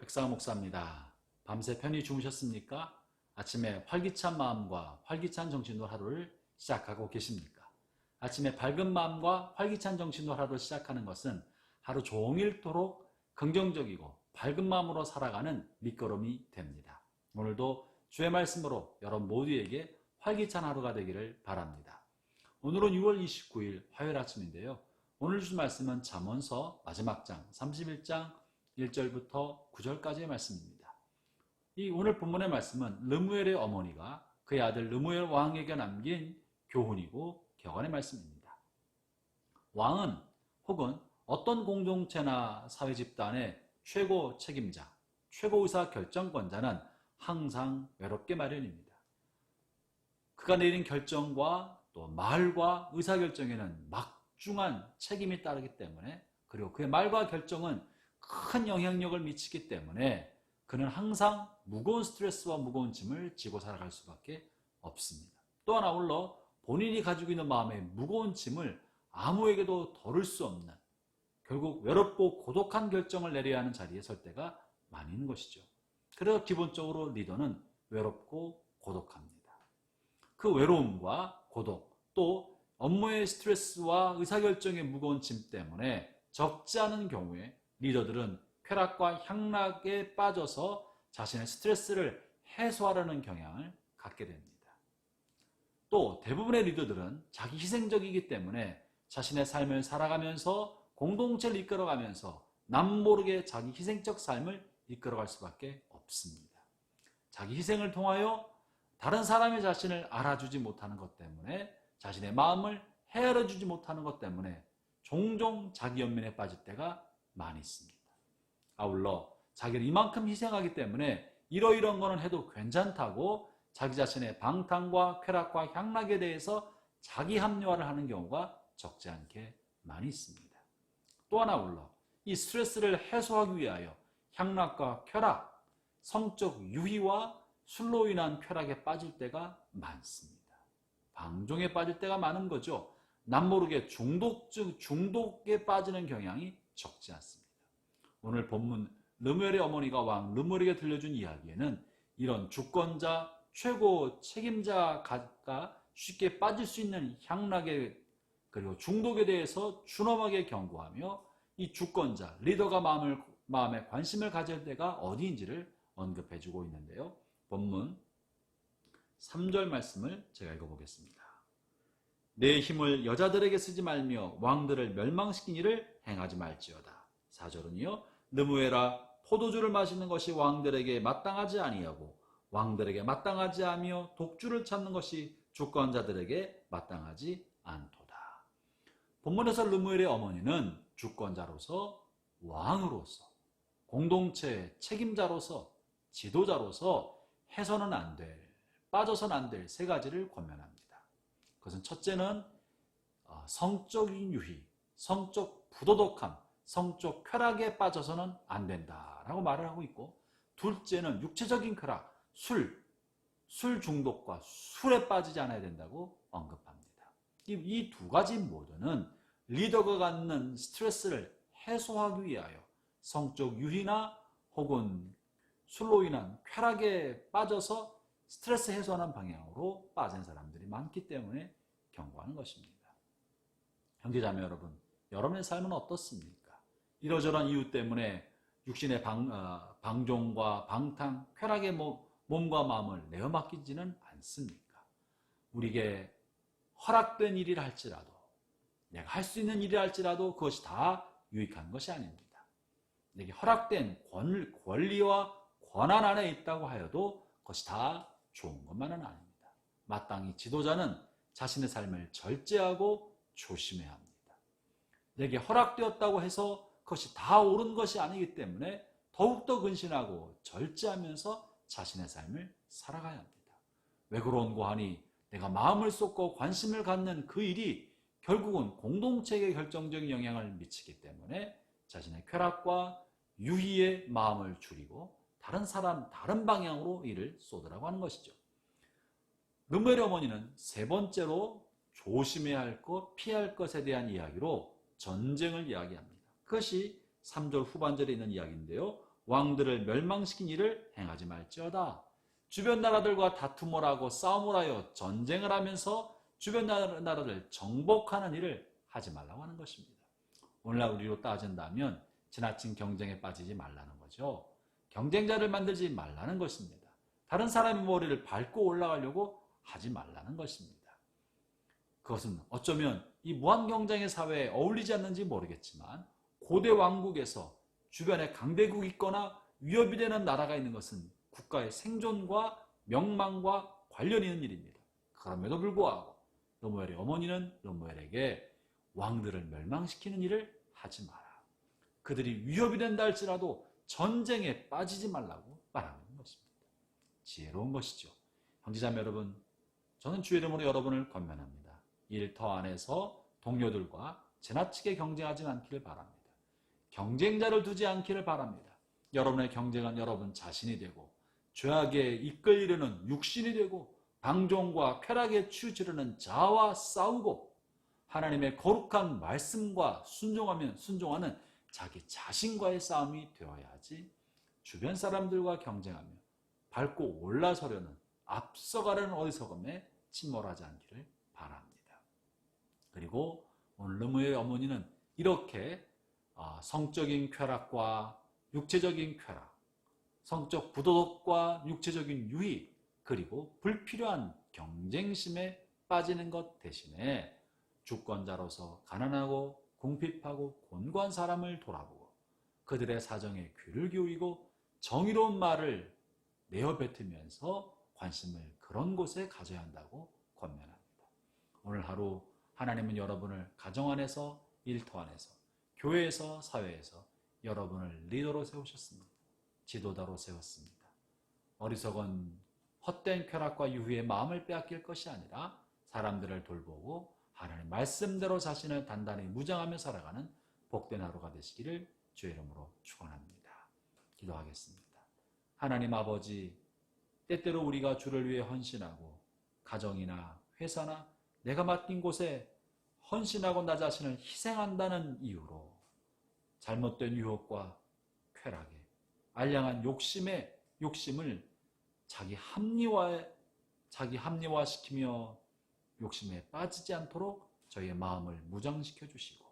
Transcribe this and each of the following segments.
백상호 목사입니다. 밤새 편히 주무셨습니까? 아침에 활기찬 마음과 활기찬 정신으로 하루를 시작하고 계십니까? 아침에 밝은 마음과 활기찬 정신으로 하루를 시작하는 것은 하루 종일토록 긍정적이고 밝은 마음으로 살아가는 밑거름이 됩니다. 오늘도 주의 말씀으로 여러분 모두에게 활기찬 하루가 되기를 바랍니다. 오늘은 6월 29일 화요일 아침인데요. 오늘 주신 말씀은 잠언서 마지막 장 31장 1절부터 9절까지의 말씀입니다. 이 오늘 본문의 말씀은 르무엘의 어머니가 그의 아들 르무엘 왕에게 남긴 교훈이고 격언의 말씀입니다. 왕은 혹은 어떤 공동체나 사회 집단의 최고 책임자, 최고 의사 결정권자는 항상 외롭게 마련입니다. 그가 내린 결정과 또 말과 의사결정에는 막중한 책임이 따르기 때문에, 그리고 그의 말과 결정은 큰 영향력을 미치기 때문에 그는 항상 무거운 스트레스와 무거운 짐을 지고 살아갈 수밖에 없습니다. 또한 아울러 본인이 가지고 있는 마음의 무거운 짐을 아무에게도 덜을 수 없는, 결국 외롭고 고독한 결정을 내려야 하는 자리에 설 때가 많이 있는 것이죠. 그래서 기본적으로 리더는 외롭고 고독합니다. 그 외로움과 고독, 또 업무의 스트레스와 의사결정의 무거운 짐 때문에 적지 않은 경우에 리더들은 쾌락과 향락에 빠져서 자신의 스트레스를 해소하려는 경향을 갖게 됩니다. 또 대부분의 리더들은 자기 희생적이기 때문에 자신의 삶을 살아가면서 공동체를 이끌어가면서 남모르게 자기 희생적 삶을 이끌어갈 수밖에 없습니다. 자기 희생을 통하여 다른 사람의 자신을 알아주지 못하는 것 때문에, 자신의 마음을 헤아려주지 못하는 것 때문에 종종 자기 연민에 빠질 때가 많이 있습니다. 아울러 자기를 이만큼 희생하기 때문에 이러이러한 거는 해도 괜찮다고 자기 자신의 방탕과 쾌락과 향락에 대해서 자기 합리화를 하는 경우가 적지 않게 많이 있습니다. 또한 아울러 이 스트레스를 해소하기 위하여 향락과 쾌락, 성적 유희와 술로 인한 쾌락에 빠질 때가 많습니다. 방종에 빠질 때가 많은 거죠. 남모르게 중독에 빠지는 경향이 적지 않습니다. 오늘 본문 르무엘의 어머니가 왕 르무엘에게 들려준 이야기에는 이런 주권자, 최고 책임자가 쉽게 빠질 수 있는 향락에 그리고 중독에 대해서 준엄하게 경고하며 이 주권자, 리더가 마음에 관심을 가질 때가 어디인지를 언급해주고 있는데요. 본문 3절 말씀을 제가 읽어보겠습니다. 내 힘을 여자들에게 쓰지 말며 왕들을 멸망시킨 일을 행하지 말지어다. 4절은요. 르무엘아, 포도주를 마시는 것이 왕들에게 마땅하지 아니하고 왕들에게 마땅하지 아니하며 독주를 찾는 것이 주권자들에게 마땅하지 않도다. 본문에서 르무엘의 어머니는 주권자로서, 왕으로서, 공동체의 책임자로서, 지도자로서 해서는 안 될, 빠져서는 안 될 세 가지를 권면합니다. 그것은 첫째는 성적인 유희, 성적 부도덕함, 성적 쾌락에 빠져서는 안 된다라고 말을 하고 있고, 둘째는 육체적인 쾌락, 술 중독과 술에 빠지지 않아야 된다고 언급합니다. 이 두 가지 모두는 리더가 갖는 스트레스를 해소하기 위하여 성적 유희나 혹은 술로 인한 쾌락에 빠져서 스트레스 해소하는 방향으로 빠진 사람들이 많기 때문에 경고하는 것입니다. 형제자매 여러분, 여러분의 삶은 어떻습니까? 이러저러한 이유 때문에 육신의 방종과 방탕, 쾌락의 몸과 마음을 내어 맡기지는 않습니까? 우리에게 허락된 일이라 할지라도, 내가 할 수 있는 일이라 할지라도 그것이 다 유익한 것이 아닙니다. 내게 허락된 권리와 권한 안에 있다고 하여도 그것이 다 좋은 것만은 아닙니다. 마땅히 지도자는 자신의 삶을 절제하고 조심해야 합니다. 내게 허락되었다고 해서 그것이 다 옳은 것이 아니기 때문에 더욱더 근신하고 절제하면서 자신의 삶을 살아가야 합니다. 왜 그런고 하니 내가 마음을 쏟고 관심을 갖는 그 일이 결국은 공동체에 결정적인 영향을 미치기 때문에 자신의 쾌락과 유희의 마음을 줄이고 다른 방향으로 일을 쏟으라고 하는 것이죠. 르무엘의 어머니는 세 번째로 조심해야 할 것, 피해야 할 것에 대한 이야기로 전쟁을 이야기합니다. 그것이 3절 후반절에 있는 이야기인데요. 왕들을 멸망시킨 일을 행하지 말지어다. 주변 나라들과 다툼을 하고 싸움을 하여 전쟁을 하면서 주변 나라를 정복하는 일을 하지 말라고 하는 것입니다. 오늘날 우리로 따진다면 지나친 경쟁에 빠지지 말라는 거죠. 경쟁자를 만들지 말라는 것입니다. 다른 사람의 머리를 밟고 올라가려고 하지 말라는 것입니다. 그것은 어쩌면 이 무한 경쟁의 사회에 어울리지 않는지 모르겠지만 고대 왕국에서 주변에 강대국이 있거나 위협이 되는 나라가 있는 것은 국가의 생존과 명망과 관련 있는 일입니다. 그럼에도 불구하고 르무엘의 어머니는 르무엘에게 왕들을 멸망시키는 일을 하지 마라. 그들이 위협이 된다 할지라도 전쟁에 빠지지 말라고 말하는 것입니다. 지혜로운 것이죠. 형제자매 여러분, 저는 주의 이름으로 여러분을 권면합니다. 일터 안에서 동료들과 지나치게 경쟁하지 않기를 바랍니다. 경쟁자를 두지 않기를 바랍니다. 여러분의 경쟁은 여러분 자신이 되고 죄악에 이끌리려는 육신이 되고 방종과 쾌락에 치우치려는 자아와 싸우고 하나님의 거룩한 말씀과 순종하는 자기 자신과의 싸움이 되어야 하지 주변 사람들과 경쟁하며 밟고 올라서려는 앞서가려는 어리석음에 침몰하지 않기를 바랍니다. 그리고 오늘 르무엘의 어머니는 이렇게 성적인 쾌락과 육체적인 쾌락, 성적 부도덕과 육체적인 유익, 그리고 불필요한 경쟁심에 빠지는 것 대신에 주권자로서 가난하고 궁핍하고 곤고한 사람을 돌아보고 그들의 사정에 귀를 기울이고 정의로운 말을 내어뱉으면서 관심을 그런 곳에 가져야 한다고 권면합니다. 오늘 하루 하나님은 여러분을 가정 안에서, 일터 안에서, 교회에서, 사회에서 여러분을 리더로 세우셨습니다. 지도자로 세웠습니다. 어리석은 헛된 쾌락과 유희의 마음을 빼앗길 것이 아니라 사람들을 돌보고 하나님 말씀대로 자신을 단단히 무장하며 살아가는 복된 하루가 되시기를 주의 이름으로 축원합니다. 기도하겠습니다. 하나님 아버지, 때때로 우리가 주를 위해 헌신하고 가정이나 회사나 내가 맡긴 곳에 헌신하고 나 자신을 희생한다는 이유로 잘못된 유혹과 쾌락에 알량한 욕심을 자기 합리화시키며 욕심에 빠지지 않도록 저희의 마음을 무장시켜 주시고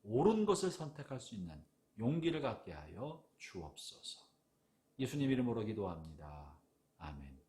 옳은 것을 선택할 수 있는 용기를 갖게 하여 주옵소서. 예수님 이름으로 기도합니다. 아멘.